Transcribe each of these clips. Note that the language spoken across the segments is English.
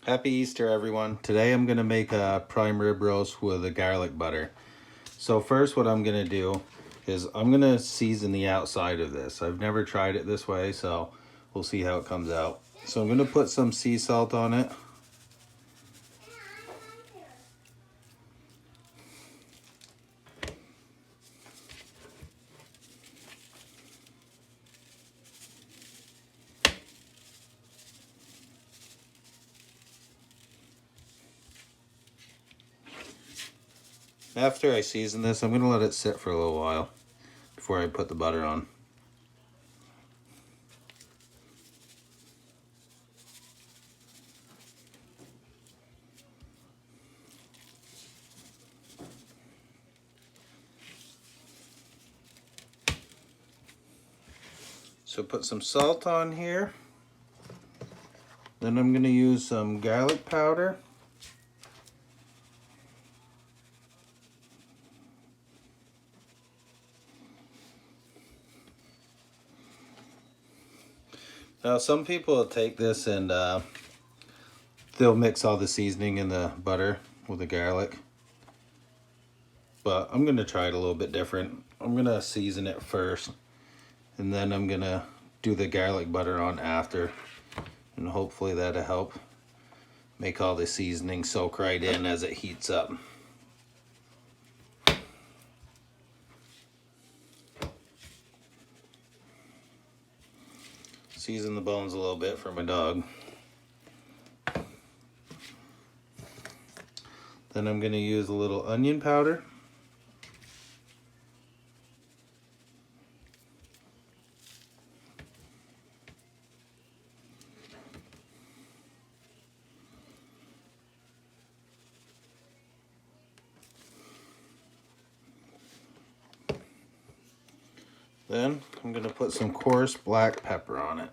Happy Easter, everyone. Today I'm going to make a prime rib roast with a garlic butter. So first what I'm going to do is I'm going to season the outside of this. I've never tried it this way, so we'll see how it comes out. So I'm going to put some sea salt on it. After I season this, I'm going to let it sit for a little while before I put the butter on. So put some salt on here. Then I'm going to use some garlic powder. Now some people will take this and they'll mix all the seasoning in the butter with the garlic. But I'm going to try it a little bit different. I'm going to season it first, and then I'm going to do the garlic butter on after. And hopefully that'll help make all the seasoning soak right in as it heats up. Season the bones a little bit for my dog. Then I'm going to use a little onion powder. Then I'm going to put some coarse black pepper on it.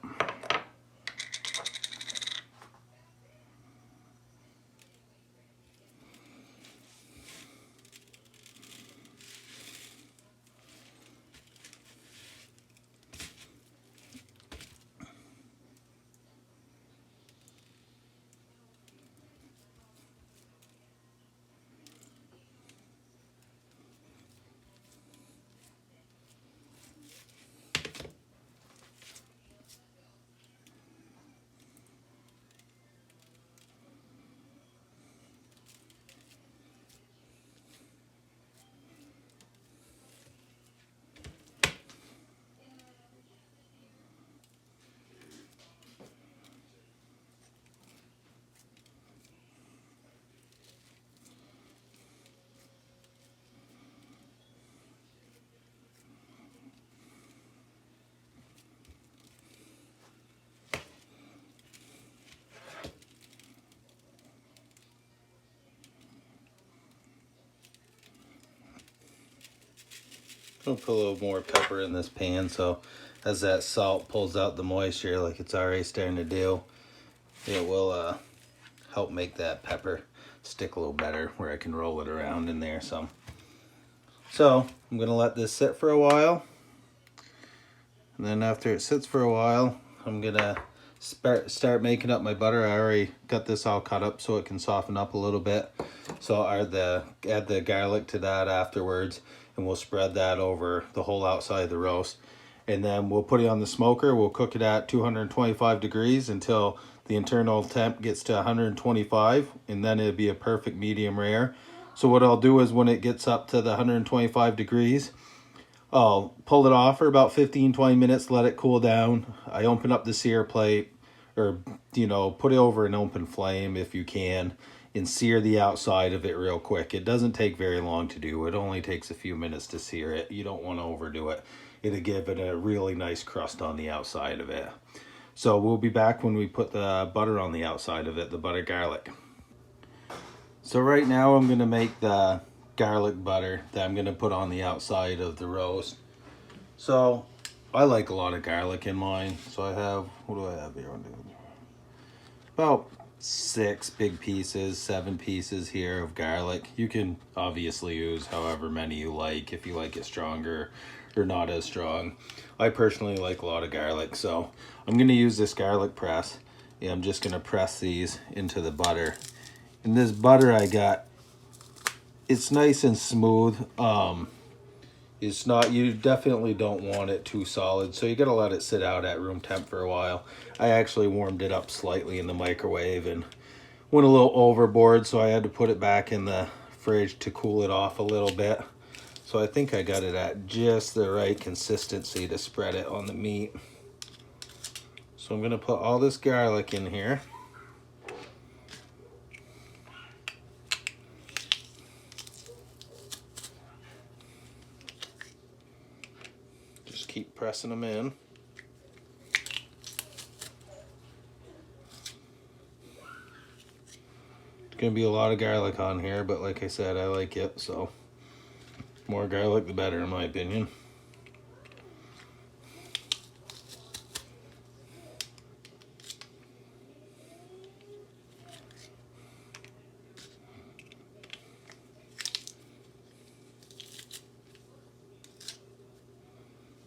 I'll put a little more pepper in this pan, so as that salt pulls out the moisture like it's already starting to do, it will help make that pepper stick a little better where I can roll it around in there some. So I'm going to let this sit for a while, and then after it sits for a while, I'm going to start making up my butter. I already got this all cut up so it can soften up a little bit. So I'll add the garlic to that afterwards, and we'll spread that over the whole outside of the roast. And then we'll put it on the smoker. We'll cook it at 225 degrees until the internal temp gets to 125, and then it'll be a perfect medium rare. So what I'll do is when it gets up to the 125 degrees, I'll pull it off for about 15-20 minutes, let it cool down. I open up the sear plate, or put it over an open flame if you can, and sear the outside of it real quick. It doesn't take very long to do. It only takes a few minutes to sear it. You don't want to overdo it. It'll give it a really nice crust on the outside of it. So we'll be back when we put the butter on the outside of it, the butter garlic. So right now I'm going to make the garlic butter that I'm going to put on the outside of the roast. So I like a lot of garlic in mine. So I have, what do I have here? About 6 big pieces, 7 pieces here of garlic. You can obviously use however many you like, if you like it stronger or not as strong. I personally like a lot of garlic, so I'm going to use this garlic press, Yeah, I'm just gonna press these into the butter. And this butter I got, it's nice and smooth. It's not, you definitely don't want it too solid, so you gotta let it sit out at room temp for a while. I actually warmed it up slightly in the microwave and went a little overboard, so I had to put it back in the fridge to cool it off a little bit. So I think I got it at just the right consistency to spread it on the meat. So I'm gonna put all this garlic in here. Just keep pressing them in. It's gonna be a lot of garlic on here, but like I said, I like it, so more garlic the better in my opinion.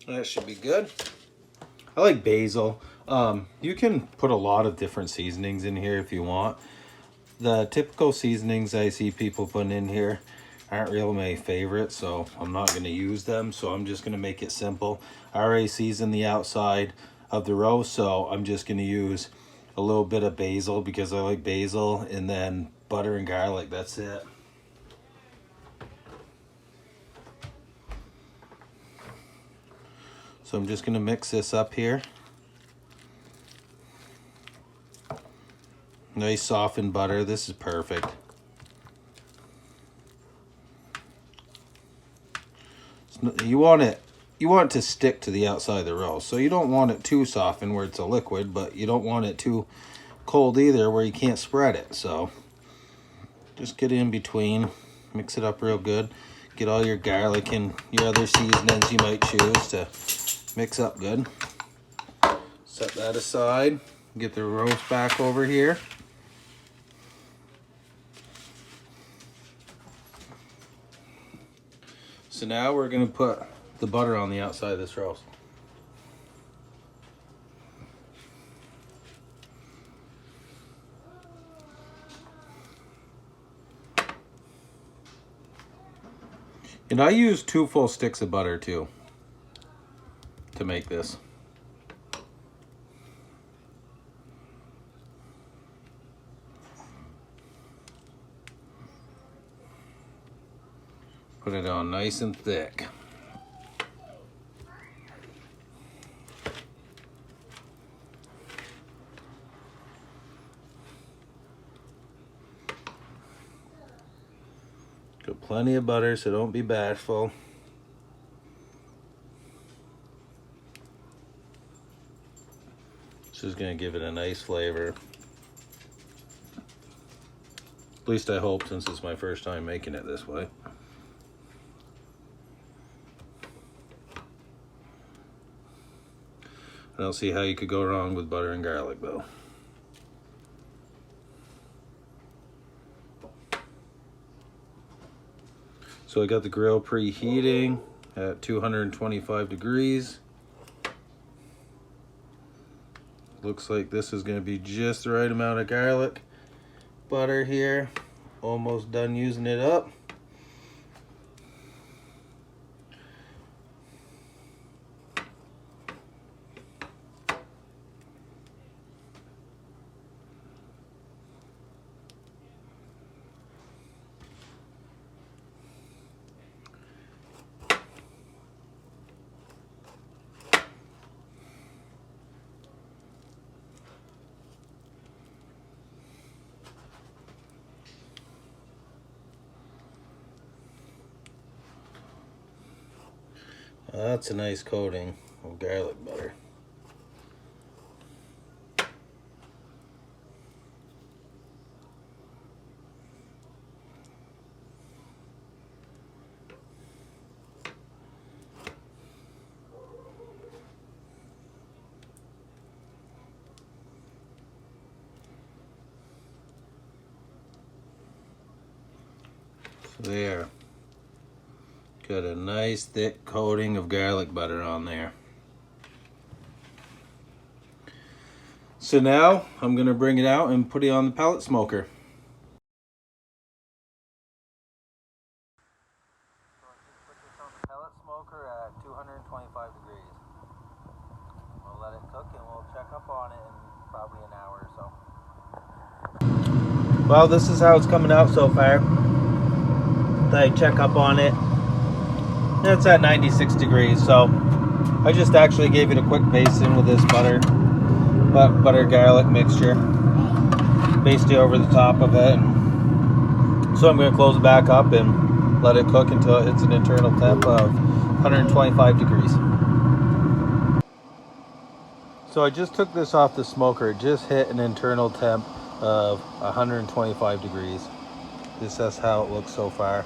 That should be good. I like basil. You can put a lot of different seasonings in here if you want. The typical seasonings I see people putting in here aren't really my favorite, so I'm not going to use them. So I'm just going to make it simple. I already seasoned the outside of the roast, so I'm just going to use a little bit of basil because I like basil, and then butter and garlic. That's it. So I'm just going to mix this up here. Nice softened butter. This is perfect. You want it to stick to the outside of the roast. So you don't want it too softened where it's a liquid, but you don't want it too cold either where you can't spread it. So just get in between, mix it up real good. Get all your garlic and your other seasonings you might choose to mix up good. Set that aside. Get the roast back over here. So now we're going to put the butter on the outside of this roast. And I use 2 full sticks of butter too to make this. Put it on nice and thick. Got plenty of butter, so don't be bashful. This is going to give it a nice flavor. At least I hope, since it's my first time making it this way. I don't see how you could go wrong with butter and garlic though. So I got the grill preheating at 225 degrees. Looks like this is going to be just the right amount of garlic butter here. Almost done using it up. That's a nice coating of garlic butter. So there. Got a nice thick coating of garlic butter on there. So now I'm gonna bring it out and put it on the pellet smoker. Pellet smoker at 225 degrees. We'll let it cook and we'll check up on it in probably an hour or so. Well, this is how it's coming out so far. I check up on it. It's at 96 degrees, so I just actually gave it a quick basting with this butter garlic mixture. Basted over the top of it. And so I'm going to close it back up and let it cook until it hits an internal temp of 125 degrees. So I just took this off the smoker. It just hit an internal temp of 125 degrees. This is how it looks so far.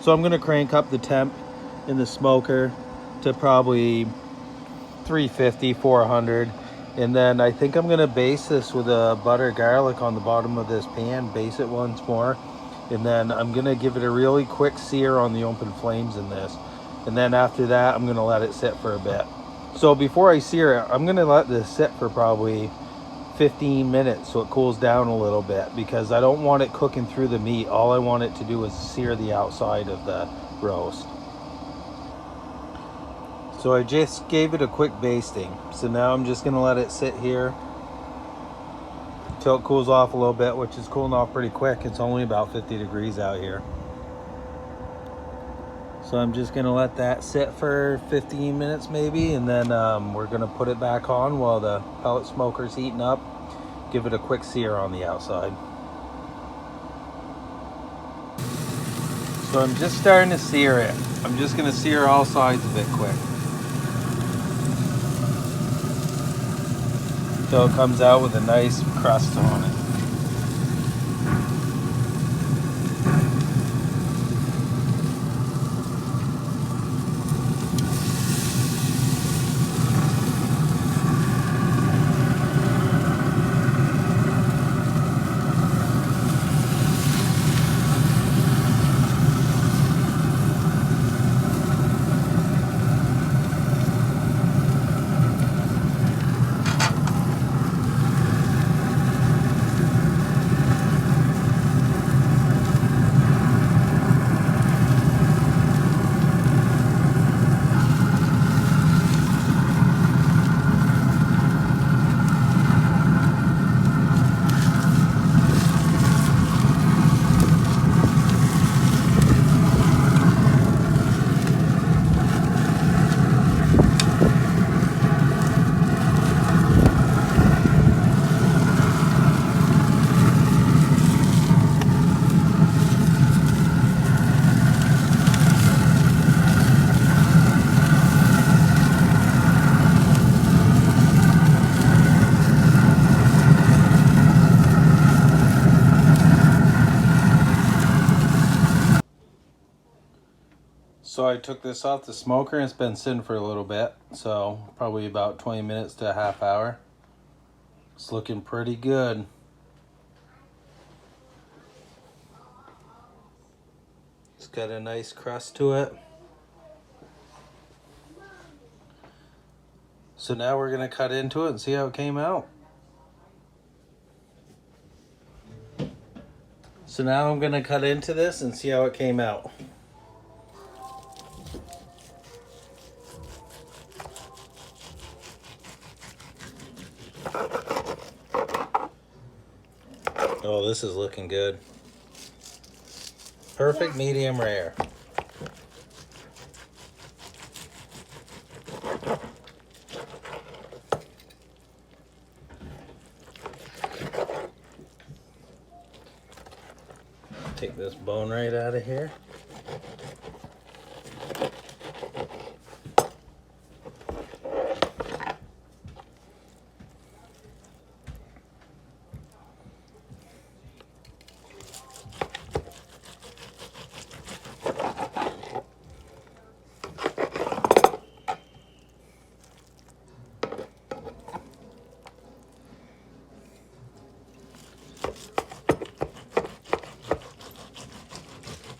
So I'm going to crank up the temp in the smoker to probably 350, 400. And then I think I'm going to baste this with a butter garlic on the bottom of this pan. Baste it once more. And then I'm going to give it a really quick sear on the open flames in this. And then after that, I'm going to let it sit for a bit. So before I sear it, I'm going to let this sit for probably 15 minutes so it cools down a little bit, because I don't want it cooking through the meat. All I want it to do is sear the outside of the roast. So I just gave it a quick basting. So now I'm just going to let it sit here until it cools off a little bit, which is cooling off pretty quick. It's only about 50 degrees out here. So I'm just going to let that sit for 15 minutes maybe, and then we're going to put it back on while the pellet smoker's heating up. Give it a quick sear on the outside. So I'm just starting to sear it. I'm just going to sear all sides of it quick, so it comes out with a nice crust on it. So I took this off the smoker and it's been sitting for a little bit, so probably about 20 minutes to a half hour. It's looking pretty good. It's got a nice crust to it. So now we're going to cut into it and see how it came out. So now I'm going to cut into this and see how it came out. Oh, this is looking good. Perfect medium rare. Take this bone right out of here.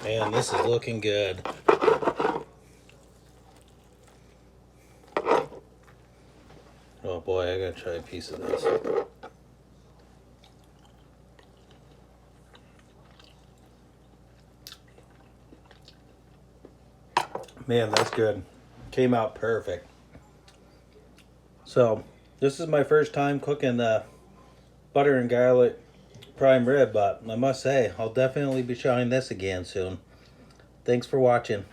Man, this is looking good. Oh boy, I gotta try a piece of this. Man, that's good. Came out perfect. So, this is my first time cooking the butter and garlic prime rib, but I must say, I'll definitely be trying this again soon. Thanks for watching.